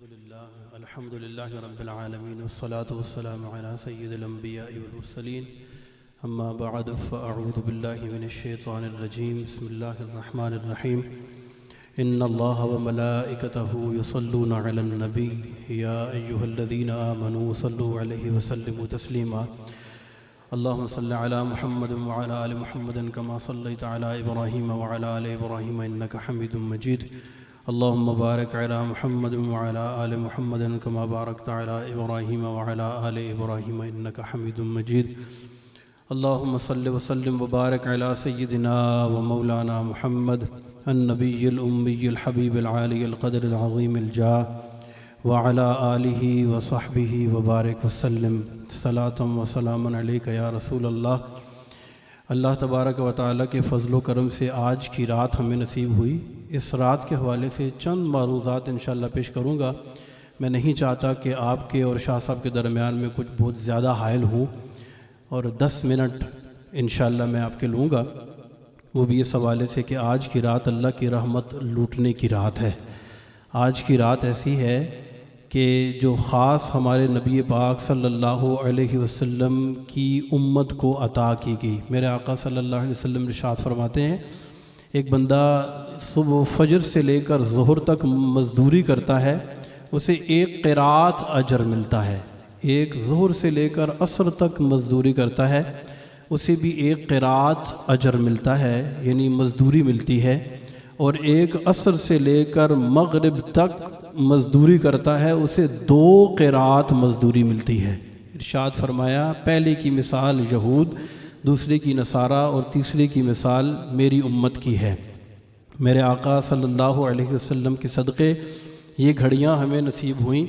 الحمد لله رب العالمين والصلاة والسلام على سيد الأنبياء والمرسلين أما بعد فأعوذ بالله من الشيطان الرجيم بسم الله الرحمن الرحيم إن الله وملائكته يصلون على النبي يا أيها الذين آمنوا صلوا عليه وسلموا تسليما اللهم صل على محمد وعلى آل محمد كما صليت على إبراهيم وعلى آل إبراهيم إنك حميد مجيد اللهم بارك على محمد وعلى آل محمد كما باركت على إبراهيم وعلى آل إبراهيم إنك حميد مجيد اللهم صل وسلم وبارك على سيدنا ومولانا محمد النبي الأمي الحبيب العالي القدر العظيم الجاه وعلى آله وصحبه وبارك وسلم صلاة وسلام عليك يا رسول الله۔ اللہ تبارک و تعالیٰ کے فضل و کرم سے آج کی رات ہمیں نصیب ہوئی۔ اس رات کے حوالے سے چند معروضات انشاءاللہ پیش کروں گا۔ میں نہیں چاہتا کہ آپ کے اور شاہ صاحب کے درمیان میں کچھ بہت زیادہ حائل ہوں، اور 10 منٹ انشاءاللہ میں آپ کے لوں گا، وہ بھی اس حوالے سے کہ آج کی رات اللہ کی رحمت لوٹنے کی رات ہے۔ آج کی رات ایسی ہے کہ جو خاص ہمارے نبی پاک صلی اللہ علیہ وسلم کی امت کو عطا کی گئی۔ میرے آقا صلی اللہ علیہ وسلم ارشاد فرماتے ہیں، ایک بندہ صبح فجر سے لے کر ظہر تک مزدوری کرتا ہے، اسے 1 قرات اجر ملتا ہے۔ ایک ظہر سے لے کر عصر تک مزدوری کرتا ہے، اسے بھی 1 قرات اجر ملتا ہے، یعنی مزدوری ملتی ہے۔ اور ایک عصر سے لے کر مغرب تک مزدوری کرتا ہے، اسے 2 قرات مزدوری ملتی ہے۔ ارشاد فرمایا، پہلے کی مثال یہود، دوسرے کی نصارہ، اور تیسرے کی مثال میری امت کی ہے۔ میرے آقا صلی اللہ علیہ وسلم کے صدقے یہ گھڑیاں ہمیں نصیب ہوئیں۔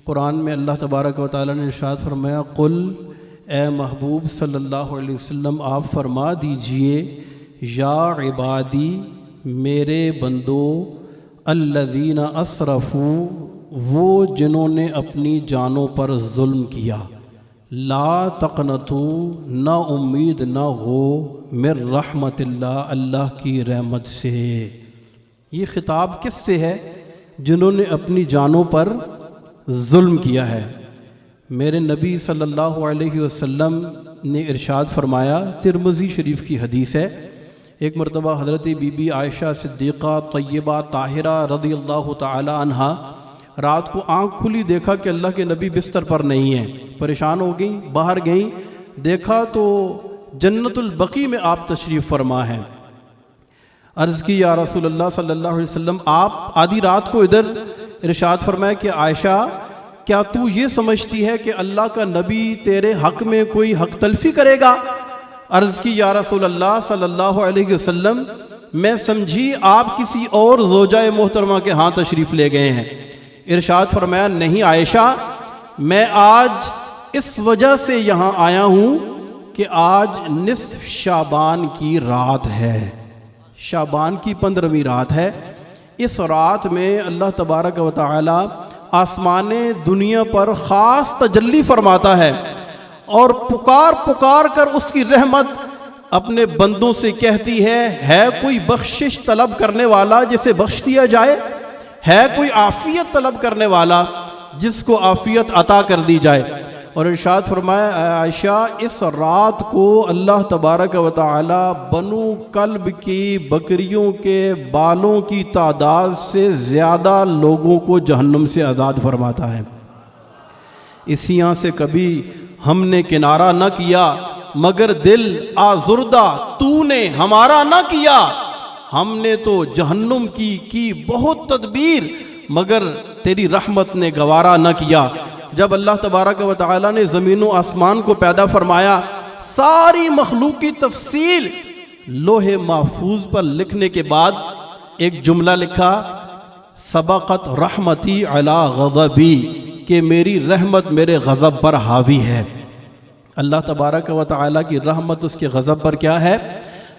قرآن میں اللہ تبارک و تعالیٰ نے ارشاد فرمایا، قل، اے محبوب صلی اللہ علیہ وسلم آپ فرما دیجئے، یا عبادی، میرے بندو، الذین اسرفوا، وہ جنہوں نے اپنی جانوں پر ظلم کیا، لا تقنطوا، نہ امید نہ ہو، من رحمت اللہ، اللہ کی رحمت سے۔ یہ خطاب کس سے ہے؟ جنہوں نے اپنی جانوں پر ظلم کیا ہے۔ میرے نبی صلی اللہ علیہ وسلم نے ارشاد فرمایا، ترمذی شریف کی حدیث ہے، ایک مرتبہ حضرت بی بی عائشہ صدیقہ طیبہ طاہرہ رضی اللہ تعالی عنہا رات کو آنکھ کھلی، دیکھا کہ اللہ کے نبی بستر پر نہیں ہیں، پریشان ہو گئیں، باہر گئیں، دیکھا تو جنت البقیع میں آپ تشریف فرما ہیں۔ عرض کی، یا رسول اللہ صلی اللہ علیہ وسلم، آپ آدھی رات کو ادھر؟ ارشاد فرمایا کہ عائشہ، کیا تو یہ سمجھتی ہے کہ اللہ کا نبی تیرے حق میں کوئی حق تلفی کرے گا؟ عرض کی، یا رسول اللہ صلی اللہ علیہ وسلم، میں سمجھی آپ کسی اور زوجہ محترمہ کے ہاں تشریف لے گئے ہیں۔ ارشاد فرمایا، نہیں عائشہ، میں آج اس وجہ سے یہاں آیا ہوں کہ آج نصف شعبان کی رات ہے، شعبان کی 15ویں رات ہے۔ اس رات میں اللہ تبارک و تعالی آسمان دنیا پر خاص تجلی فرماتا ہے، اور پکار پکار کر اس کی رحمت اپنے بندوں سے کہتی ہے کوئی بخشش طلب کرنے والا جسے بخش دیا جائے؟ ہے کوئی عافیت طلب کرنے والا جس کو عافیت عطا کر دی جائے؟ اور ارشاد فرمایا، عائشہ، اس رات کو اللہ تبارک و تعالی بنو کلب کی بکریوں کے بالوں کی تعداد سے زیادہ لوگوں کو جہنم سے آزاد فرماتا ہے۔ اسی یہاں سے کبھی ہم نے کنارہ نہ کیا، مگر دل آزردہ تو نے ہمارا نہ کیا، ہم نے تو جہنم کی بہت تدبیر، مگر تیری رحمت نے گوارا نہ کیا۔ جب اللہ تبارک و تعالیٰ نے زمین و آسمان کو پیدا فرمایا، ساری مخلوق کی تفصیل لوح محفوظ پر لکھنے کے بعد ایک جملہ لکھا، سبقت رحمتی علی غضبی، کہ میری رحمت میرے غضب پر حاوی ہے۔ اللہ تبارک و تعالیٰ کی رحمت اس کے غضب پر کیا ہے؟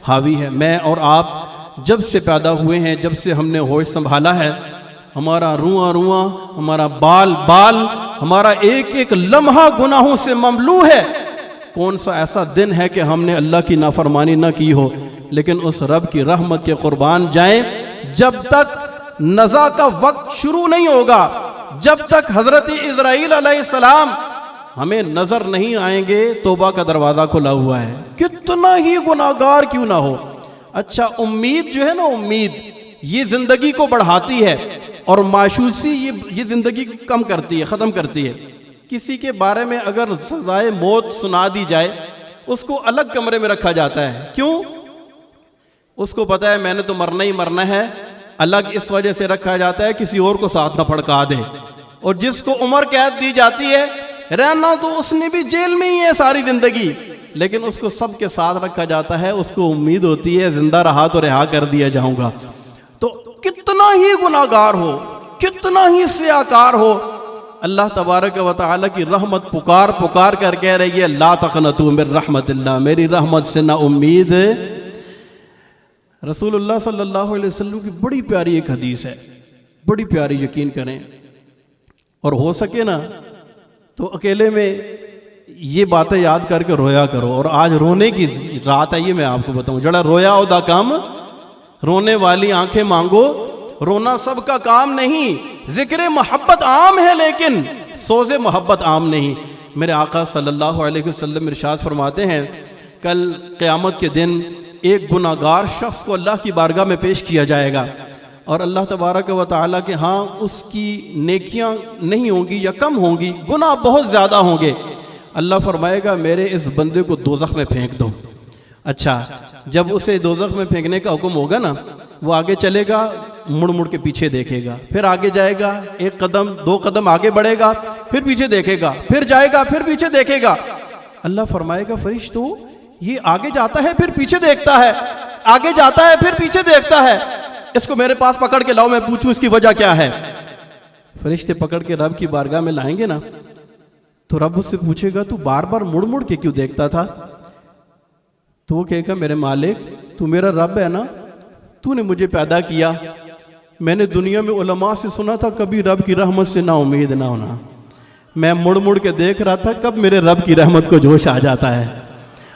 حاوی ہے۔ میں اور آپ جب سے پیدا ہوئے ہیں، جب سے ہم نے ہوش سنبھالا ہے، ہمارا رواں رواں، ہمارا بال بال، ہمارا ایک ایک لمحہ گناہوں سے مملو ہے۔ کون سا ایسا دن ہے کہ ہم نے اللہ کی نافرمانی نہ کی ہو؟ لیکن اس رب کی رحمت کے قربان جائیں، جب تک نزا کا وقت شروع نہیں ہوگا، جب تک حضرت اسرائیل علیہ السلام ہمیں نظر نہیں آئیں گے توبہ کا دروازہ کھلا ہوا ہے، کتنا ہی گناہگار کیوں نہ ہو۔ اچھا، امید جو ہے نا، امید یہ زندگی کو بڑھاتی ہے، اور مایوسی یہ زندگی کو کم کرتی ہے، ختم کرتی ہے۔ کسی کے بارے میں اگر سزائے موت سنا دی جائے، اس کو الگ کمرے میں رکھا جاتا ہے، کیوں؟ اس کو پتا ہے میں نے تو مرنا ہی مرنا ہے، الگ اس وجہ سے رکھا جاتا ہے کسی اور کو ساتھ نہ پھڑکا دے۔ اور جس کو عمر قید دی جاتی ہے، رہنا تو اس نے بھی جیل میں ہی ہے ساری زندگی، لیکن اس کو سب کے ساتھ رکھا جاتا ہے، اس کو امید ہوتی ہے زندہ رہا تو رہا کر دیا جاؤں گا۔ تو کتنا ہی گناہگار ہو، کتنا ہی سیاکار ہو، اللہ تبارک و تعالیٰ کی رحمت پکار پکار کر کہہ رہی ہے لا تقنطوا من رحمت اللہ، میری رحمت سے نہ امید۔ رسول اللہ صلی اللہ علیہ وسلم کی بڑی پیاری ایک حدیث ہے، بڑی پیاری، یقین کریں، اور ہو سکے نا تو اکیلے میں یہ باتیں یاد کر کے رویا کرو۔ اور آج رونے کی رات ہے، یہ میں آپ کو بتاؤں، جڑا رویا ہو دا کام، رونے والی آنکھیں مانگو، رونا سب کا کام نہیں، ذکر محبت عام ہے لیکن سوز محبت عام نہیں۔ میرے آقا صلی اللہ علیہ وسلم ارشاد فرماتے ہیں کل قیامت کے دن ایک گناہگار شخص کو اللہ کی بارگاہ میں پیش کیا جائے گا، اور اللہ تبارک و تعالیٰ کے ہاں اس کی نیکیاں نہیں ہوں گی یا کم ہوں گی، گناہ بہت زیادہ ہوں گے۔ اللہ فرمائے گا میرے اس بندے کو دوزخ میں پھینک دو۔ اچھا، جب اسے دوزخ میں پھینکنے کا حکم ہوگا نا، وہ آگے چلے گا، مڑ مڑ کے پیچھے دیکھے گا، پھر آگے جائے گا، ایک قدم دو قدم آگے بڑھے گا، پھر پیچھے دیکھے گا، پھر جائے گا، پھر پیچھے دیکھے گا۔ اللہ فرمائے گا فرشتوں یہ آگے جاتا ہے پھر پیچھے دیکھتا ہے، آگے جاتا ہے پھر پیچھے دیکھتا ہے، اس کو میرے پاس پکڑ کے لاؤ، میں پوچھوں اس کی وجہ کیا ہے۔ فرشتے پکڑ کے رب کی بارگاہ میں لائیں گے نا، تو رب اس سے پوچھے گا تو بار بار مڑ مڑ کے کیوں دیکھتا تھا؟ تو وہ کہے گا میرے مالک تو میرا رب ہے نا، تو نے مجھے پیدا کیا، میں نے دنیا میں علماء سے سنا تھا کبھی رب کی رحمت سے نا امید نہ ہونا، میں مڑ مڑ کے دیکھ رہا تھا کب میرے رب کی رحمت کو جوش آ جاتا ہے۔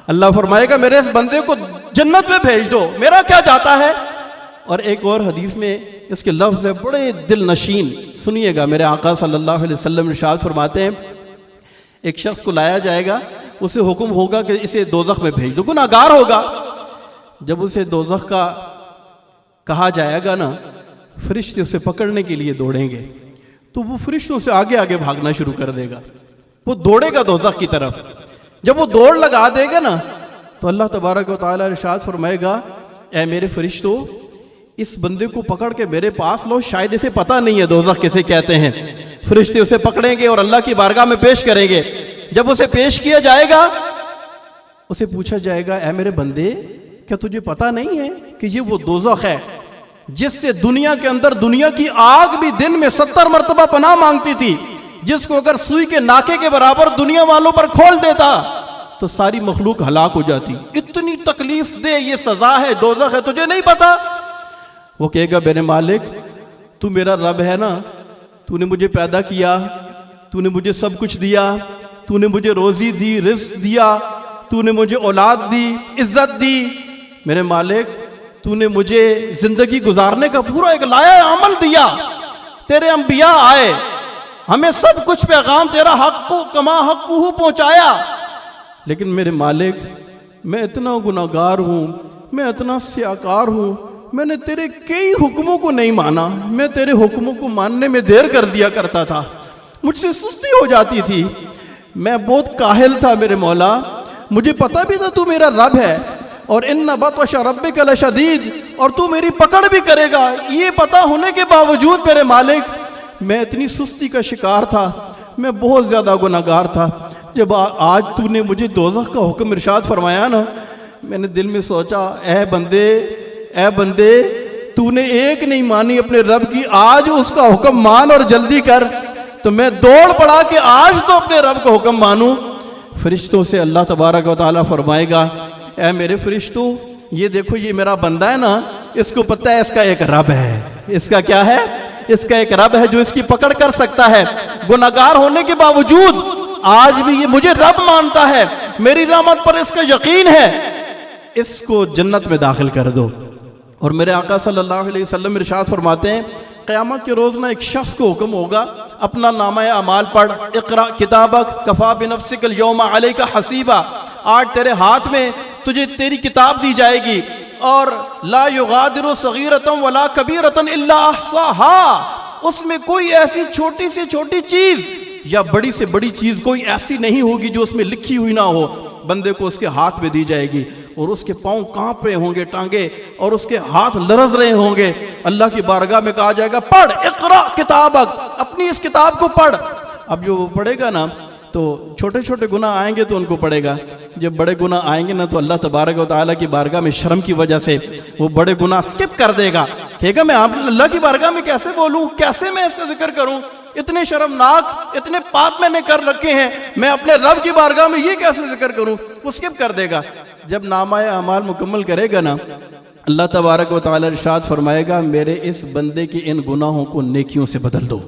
اللہ فرمائے گا میرے اس بندے کو جنت میں بھیج دو، میرا کیا جاتا ہے۔ اور ایک اور حدیث میں اس کے لفظ ہے بڑے دل نشین، سنیے گا، میرے آقا صلی اللہ علیہ وسلم ارشاد فرماتے ہیں ایک شخص کو لایا جائے گا، اسے حکم ہوگا کہ اسے دوزخ میں بھیج دو، گناہگار ہوگا۔ جب اسے دوزخ کا کہا جائے گا نا، فرشتے اسے پکڑنے کے لیے دوڑیں گے، تو وہ فرشتوں سے آگے آگے بھاگنا شروع کر دے گا، وہ دوڑے گا دوزخ کی طرف۔ جب وہ دوڑ لگا دے گا نا، تو اللہ تبارک و تعالیٰ ارشاد فرمائے گا اے میرے فرشتوں اس بندے کو پکڑ کے میرے پاس لو، شاید اسے پتہ نہیں ہے دوزخ کسے کہتے ہیں۔ فرشتے اسے پکڑیں گے اور اللہ کی بارگاہ میں پیش کریں گے۔ جب اسے پیش کیا جائے گا، اسے پوچھا جائے گا اے میرے بندے کیا تجھے پتہ نہیں ہے کہ یہ وہ دوزخ ہے جس سے دنیا کے اندر دنیا کی آگ بھی دن میں 70 مرتبہ پناہ مانگتی تھی، جس کو اگر سوئی کے ناکے کے برابر دنیا والوں پر کھول دیتا تو ساری مخلوق ہلاک ہو جاتی، اتنی تکلیف دے یہ سزا ہے، دوزخ ہے، تجھے نہیں پتا؟ وہ کہے گا میرے مالک تو میرا رب ہے نا، تو نے مجھے پیدا کیا، تو نے مجھے سب کچھ دیا، تو نے مجھے روزی دی، رزق دیا، تو نے مجھے اولاد دی، عزت دی، میرے مالک تو نے مجھے زندگی گزارنے کا پورا ایک لایا عمل دیا، تیرے انبیاء آئے، ہمیں سب کچھ پیغام تیرا حق کو کما حق کو پہنچایا، لیکن میرے مالک میں اتنا گناہگار ہوں، میں اتنا سیاکار ہوں، میں نے تیرے کئی حکموں کو نہیں مانا، میں تیرے حکموں کو ماننے میں دیر کر دیا کرتا تھا، مجھ سے سستی ہو جاتی تھی، میں بہت کاہل تھا میرے مولا، مجھے پتہ بھی تھا تو میرا رب ہے، اور ان بطش ربک لشدید، اور تو میری پکڑ بھی کرے گا، یہ پتہ ہونے کے باوجود میرے مالک میں اتنی سستی کا شکار تھا، میں بہت زیادہ گناہگار تھا۔ جب آج تو نے مجھے دوزخ کا حکم ارشاد فرمایا نا، میں نے دل میں سوچا اے بندے تو نے ایک نہیں مانی اپنے رب کی، آج اس کا حکم مان اور جلدی کر، تو میں دوڑ پڑا کہ آج تو اپنے رب کا حکم مانوں۔ فرشتوں سے اللہ تبارک و تعالیٰ فرمائے گا اے میرے فرشتوں یہ دیکھو یہ میرا بندہ ہے نا، اس کو پتہ ہے اس کا ایک رب ہے، اس کا کیا ہے؟ اس کا ایک رب ہے جو اس کی پکڑ کر سکتا ہے، گناہگار ہونے کے باوجود آج بھی یہ مجھے رب مانتا ہے، میری رحمت پر اس کا یقین ہے، اس کو جنت میں داخل کر دو۔ اور میرے آقا صلی اللہ علیہ وسلم ارشاد فرماتے ہیں قیامت کے روز نہ ایک شخص کو حکم ہوگا اپنا نامہ اعمال پڑھ. اقرا کتابک کفا بنفسک اليوم علیک حسیبا. آج تیرے ہاتھ میں تجھے تیری کتاب دی جائے گی، اور لا یغادر صغیرۃ ولا کبیرۃ الا احصاها. اس میں کوئی ایسی چھوٹی سے چھوٹی چیز یا بڑی سے بڑی چیز کوئی ایسی نہیں ہوگی جو اس میں لکھی ہوئی نہ ہو. بندے کو اس کے ہاتھ میں دی جائے گی، اور اس کے پاؤں کانپ رہے ہوں گے ٹانگے، اور اس کے ہاتھ لرز رہے ہوں گے. اللہ کی بارگاہ میں کہا جائے گا پڑھ اقرا کتابک، اپنی اس کتاب کو پڑھ. اب جو وہ پڑھے گا نا تو چھوٹے چھوٹے گناہ آئیں گے تو ان کو پڑھے گا، جب بڑے گناہ آئیں گے نا تو اللہ تبارک و تعالیٰ کی بارگاہ میں شرم کی وجہ سے وہ بڑے گناہ سکپ کر دے گا. کہے گا میں اللہ کی بارگاہ میں کیسے بولوں، کیسے میں اس کا ذکر کروں، اتنے شرمناک اتنے پاپ میں نے کر رکھے ہیں، میں اپنے رب کی بارگاہ میں یہ کیسے ذکر کروں. وہ سکپ کر دے گا. جب نامہ اعمال مکمل کرے گا نا، اللہ تبارک و تعالیٰ ارشاد فرمائے گا میرے اس بندے کے ان گناہوں کو نیکیوں سے بدل دو.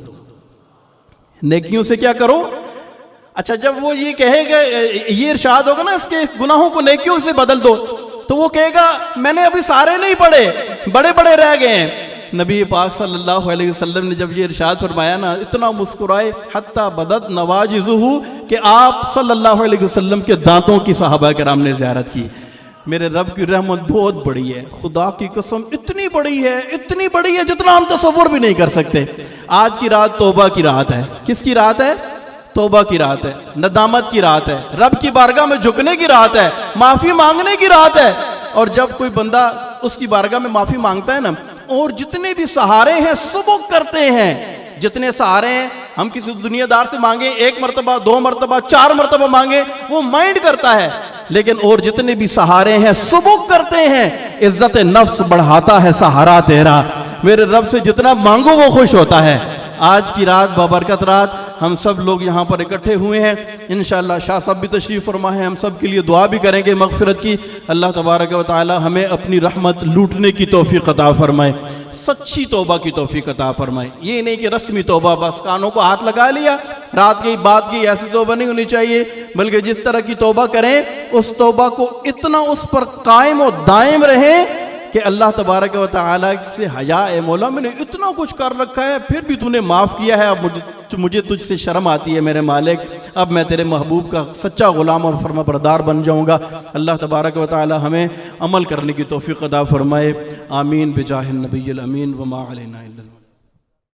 نیکیوں سے کیا کرو؟ اچھا جب وہ یہ کہے گا، یہ ارشاد ہوگا نا اس کے گناہوں کو نیکیوں سے بدل دو، تو وہ کہے گا میں نے ابھی سارے نہیں پڑھے، بڑے بڑے رہ گئے ہیں. نبی پاک صلی اللہ علیہ وسلم نے جب یہ ارشاد فرمایا نا، اتنا مسکرائے حتی بدت نواجذہ کہ آپ صلی اللہ علیہ وسلم کے دانتوں کی صحابہ کرام نے زیارت کی. میرے رب کی رحمت بہت بڑی ہے، خدا کی قسم اتنی بڑی ہے جتنا ہم تصور بھی نہیں کر سکتے. آج کی رات توبہ کی رات ہے. کس کی رات ہے؟ توبہ کی رات ہے، ندامت کی رات ہے، رب کی بارگاہ میں جھکنے کی رات ہے، معافی مانگنے کی رات ہے. اور جب کوئی بندہ اس کی بارگاہ میں معافی مانگتا ہے نا، اور جتنے بھی سہارے ہیں سبک کرتے ہیں، جتنے سہارے ہیں ہم کسی دنیا دار سے مانگیں 1 مرتبہ 2 مرتبہ 4 مرتبہ مانگیں وہ مائنڈ کرتا ہے، لیکن اور جتنے بھی سہارے ہیں سبک کرتے ہیں. عزت نفس بڑھاتا ہے سہارا تیرا. میرے رب سے جتنا مانگو وہ خوش ہوتا ہے. آج کی رات بابرکت رات ہم سب لوگ یہاں پر اکٹھے ہوئے ہیں. انشاءاللہ شاہ صاحب بھی تشریف فرما ہے، ہم سب کے لیے دعا بھی کریں گے مغفرت کی. اللہ تبارک و تعالی ہمیں اپنی رحمت لوٹنے کی توفیق عطا فرمائے، سچی توبہ کی توفیق عطا فرمائے. یہ نہیں کہ رسمی توبہ بس کانوں کو ہاتھ لگا لیا، رات کی بات کی، ایسی توبہ نہیں ہونی چاہیے. بلکہ جس طرح کی توبہ کریں اس توبہ کو اتنا اس پر قائم و دائم رہیں کہ اللہ تبارک و تعالیٰ سے حیا، اے مولا میں نے اتنا کچھ کر رکھا ہے پھر بھی تو نے معاف کیا ہے، اب مجھے تجھ سے شرم آتی ہے میرے مالک، اب میں تیرے محبوب کا سچا غلام اور فرما بردار بن جاؤں گا. اللہ تبارک و تعالیٰ ہمیں عمل کرنے کی توفیق عطا فرمائے. آمین بجاہ النبی الامین وما علینا الا